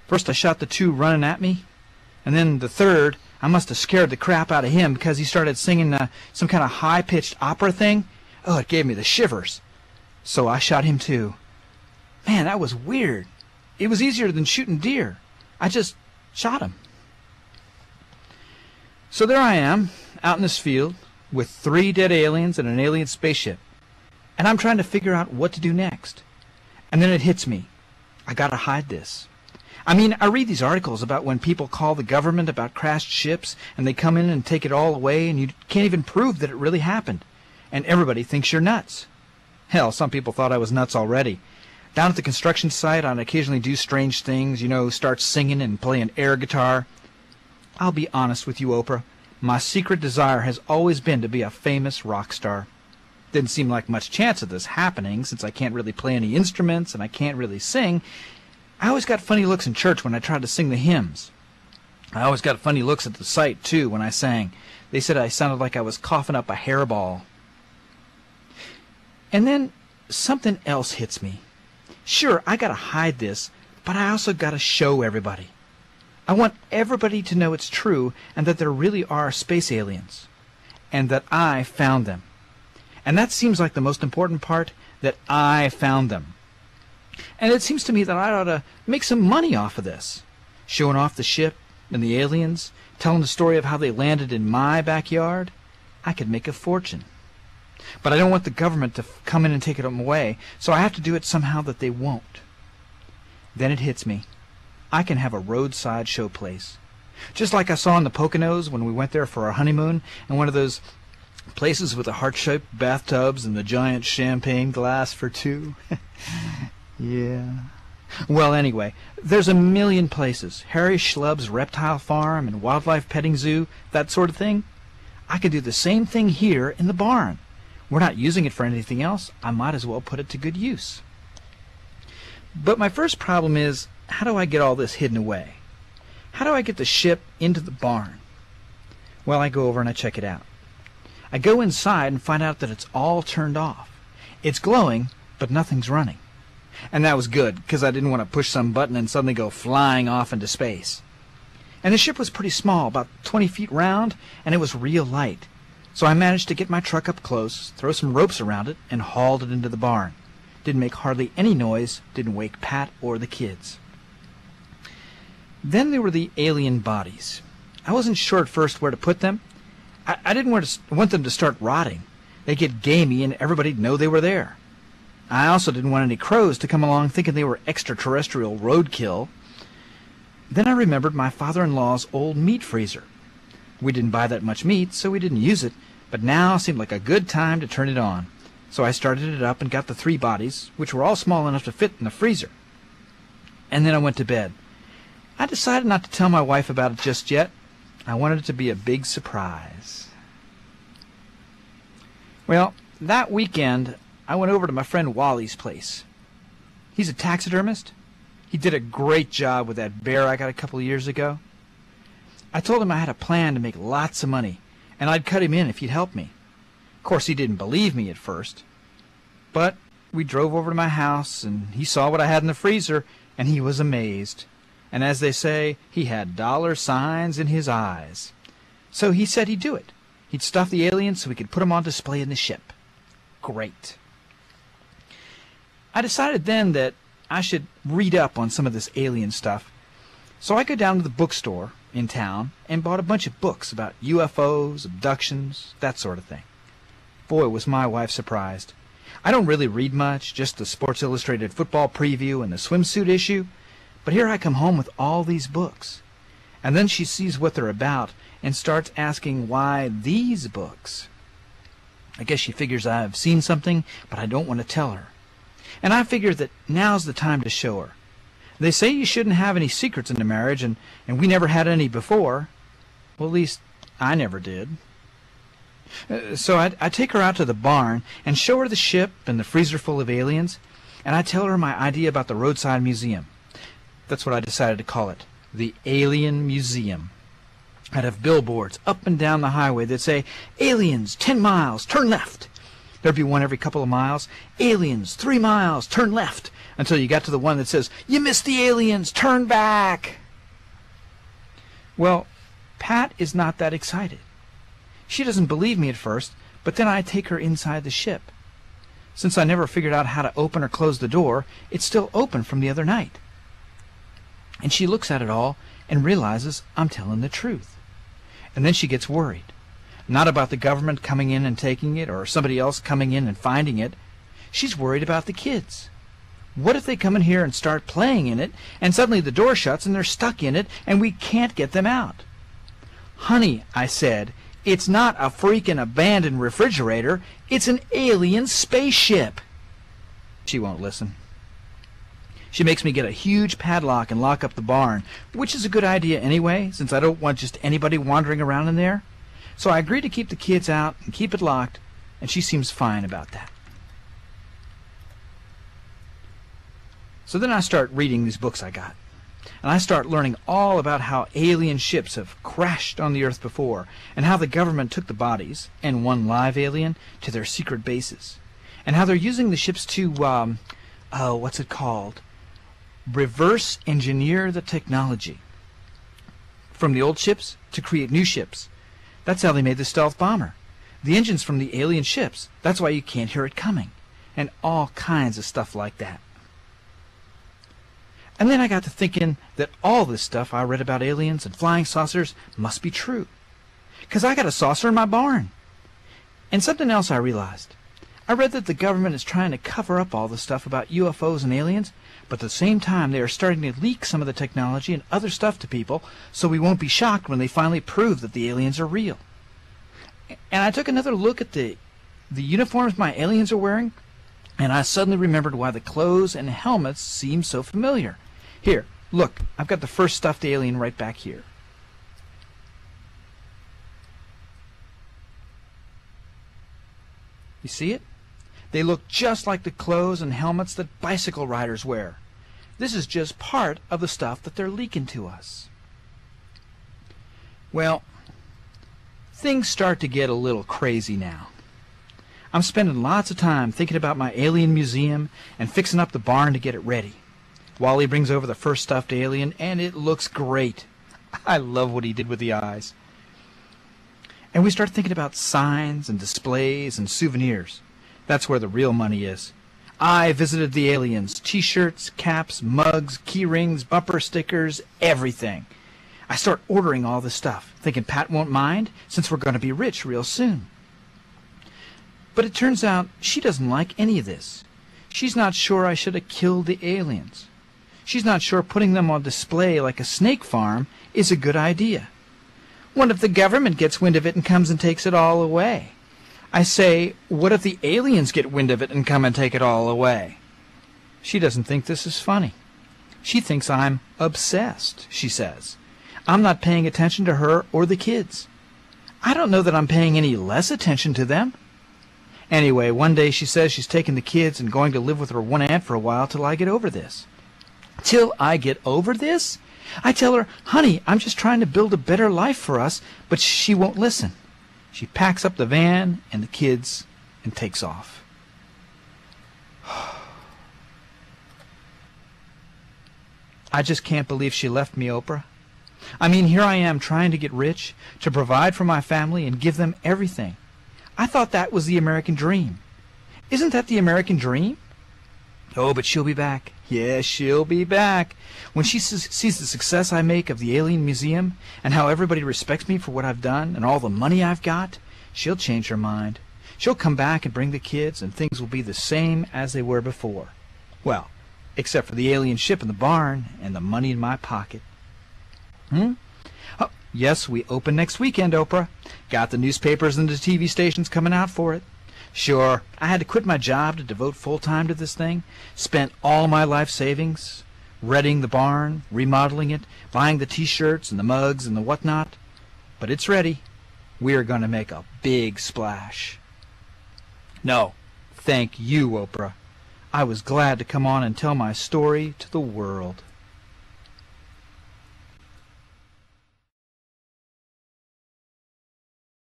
First I shot the two running at me, and then the third, I must have scared the crap out of him because he started singing some kind of high-pitched opera thing. Oh, it gave me the shivers. So I shot him too. Man, that was weird. It was easier than shooting deer. I just shot him. So there I am, out in this field, with 3 dead aliens and an alien spaceship. And I'm trying to figure out what to do next. And then it hits me. I gotta hide this. I mean, I read these articles about when people call the government about crashed ships, and they come in and take it all away, and you can't even prove that it really happened. And everybody thinks you're nuts. Hell, some people thought I was nuts already. Down at the construction site, I'd occasionally do strange things, start singing and playing air guitar. I'll be honest with you, Oprah. My secret desire has always been to be a famous rock star. Didn't seem like much chance of this happening, since I can't really play any instruments and I can't really sing. I always got funny looks in church when I tried to sing the hymns. I always got funny looks at the site, too, when I sang. They said I sounded like I was coughing up a hairball. And then something else hits me. Sure, I gotta hide this, but I also gotta show everybody. I want everybody to know it's true and that there really are space aliens. And that I found them. And that seems like the most important part, that I found them. And it seems to me that I ought to make some money off of this. Showing off the ship and the aliens, telling the story of how they landed in my backyard. I could make a fortune. But I don't want the government to come in and take them away, so I have to do it somehow that they won't. Then it hits me. I can have a roadside show place. Just like I saw in the Poconos when we went there for our honeymoon, and one of those places with the heart-shaped bathtubs and the giant champagne glass for 2. Yeah. Well, anyway, there's a million places. Harry Schlub's reptile farm and wildlife petting zoo, that sort of thing. I could do the same thing here in the barn. We're not using it for anything else. I might as well put it to good use. But my first problem is, how do I get all this hidden away? How do I get the ship into the barn? Well, I go over and I check it out. I go inside and find out that it's all turned off. It's glowing, but nothing's running. And that was good, because I didn't want to push some button and suddenly go flying off into space. And the ship was pretty small, about 20 feet round, and it was real light. So I managed to get my truck up close, throw some ropes around it, and hauled it into the barn. Didn't make hardly any noise, didn't wake Pat or the kids. Then there were the alien bodies. I wasn't sure at first where to put them. I didn't want them to start rotting. They'd get gamey and everybody'd know they were there. I also didn't want any crows to come along thinking they were extraterrestrial roadkill. Then I remembered my father-in-law's old meat freezer. We didn't buy that much meat, so we didn't use it, but now seemed like a good time to turn it on. So I started it up and got the 3 bodies, which were all small enough to fit in the freezer. And then I went to bed. I decided not to tell my wife about it just yet. I wanted it to be a big surprise. Well, that weekend, I went over to my friend Wally's place. He's a taxidermist. He did a great job with that bear I got a couple of years ago. I told him I had a plan to make lots of money, and I'd cut him in if he'd help me. Of course, he didn't believe me at first. But we drove over to my house, and he saw what I had in the freezer, and he was amazed. And as they say, he had dollar signs in his eyes. So he said he'd do it. He'd stuff the aliens so we could put them on display in the ship. Great. I decided then that I should read up on some of this alien stuff. So I go down to the bookstore in town and bought a bunch of books about UFOs, abductions, that sort of thing. Boy, was my wife surprised. I don't really read much, just the Sports Illustrated football preview and the swimsuit issue. But here I come home with all these books. And then she sees what they're about and starts asking why these books. I guess she figures I've seen something, but I don't want to tell her. And I figure that now's the time to show her. They say you shouldn't have any secrets in a marriage, and we never had any before. Well, at least I never did. So I take her out to the barn and show her the ship and the freezer full of aliens, and I tell her my idea about the roadside museum. That's what I decided to call it, the Alien Museum. I'd have billboards up and down the highway that say, "Aliens, 10 miles, turn left." There'd be one every couple of miles. "Aliens, 3 miles, turn left." until you got to the one that says, "You missed the aliens, turn back!" Well, Pat is not that excited. She doesn't believe me at first, but then I take her inside the ship. Since I never figured out how to open or close the door, it's still open from the other night. And she looks at it all and realizes I'm telling the truth. And then she gets worried. Not about the government coming in and taking it, or somebody else coming in and finding it. She's worried about the kids. What if they come in here and start playing in it, and suddenly the door shuts and they're stuck in it, and we can't get them out? "Honey," I said, "it's not a freaking abandoned refrigerator. It's an alien spaceship." She won't listen. She makes me get a huge padlock and lock up the barn, which is a good idea anyway, since I don't want just anybody wandering around in there. So I agree to keep the kids out and keep it locked, and she seems fine about that. So then I start reading these books I got, and I start learning all about how alien ships have crashed on the Earth before, and how the government took the bodies, and one live alien, to their secret bases, and how they're using the ships to, what's it called? Reverse engineer the technology from the old ships to create new ships. That's how they made the stealth bomber. The engine's from the alien ships. That's why you can't hear it coming. And all kinds of stuff like that. And then I got to thinking that all this stuff I read about aliens and flying saucers must be true. 'Cause I got a saucer in my barn. And something else I realized. I read that the government is trying to cover up all the stuff about UFOs and aliens, but at the same time they are starting to leak some of the technology and other stuff to people so we won't be shocked when they finally prove that the aliens are real. And I took another look at the uniforms my aliens are wearing, and I suddenly remembered why the clothes and helmets seem so familiar. Here, look, I've got the first stuffed alien right back here. You see it? They look just like the clothes and helmets that bicycle riders wear. This is just part of the stuff that they're leaking to us. Well, things start to get a little crazy now. I'm spending lots of time thinking about my alien museum and fixing up the barn to get it ready. Wally brings over the first stuffed alien, and it looks great. I love what he did with the eyes. And we start thinking about signs and displays and souvenirs. That's where the real money is. I visited the aliens. T-shirts, caps, mugs, key rings, bumper stickers, everything. I start ordering all this stuff, thinking Pat won't mind, since we're going to be rich real soon. But it turns out she doesn't like any of this. She's not sure I should have killed the aliens. She's not sure putting them on display like a snake farm is a good idea. What if the government gets wind of it and comes and takes it all away? I say, what if the aliens get wind of it and come and take it all away? She doesn't think this is funny. She thinks I'm obsessed, she says. I'm not paying attention to her or the kids. I don't know that I'm paying any less attention to them. Anyway, one day she says she's taking the kids and going to live with her one aunt for a while till I get over this. Till I get over this? I tell her, honey, I'm just trying to build a better life for us, but she won't listen. She packs up the van and the kids and takes off. I just can't believe she left me, Oprah. I mean, here I am trying to get rich, to provide for my family and give them everything. I thought that was the American dream. Isn't that the American dream? Oh, but she'll be back. Yes, she'll be back. When she sees the success I make of the Alien Museum and how everybody respects me for what I've done and all the money I've got, she'll change her mind. She'll come back and bring the kids, and things will be the same as they were before. Well, except for the alien ship in the barn and the money in my pocket. Oh, yes, we open next weekend, Oprah. Got the newspapers and the TV stations coming out for it. Sure, I had to quit my job to devote full time to this thing. Spent all my life savings, readying the barn, remodeling it, buying the T-shirts and the mugs and the whatnot. But it's ready. We are going to make a big splash. No, thank you, Oprah. I was glad to come on and tell my story to the world.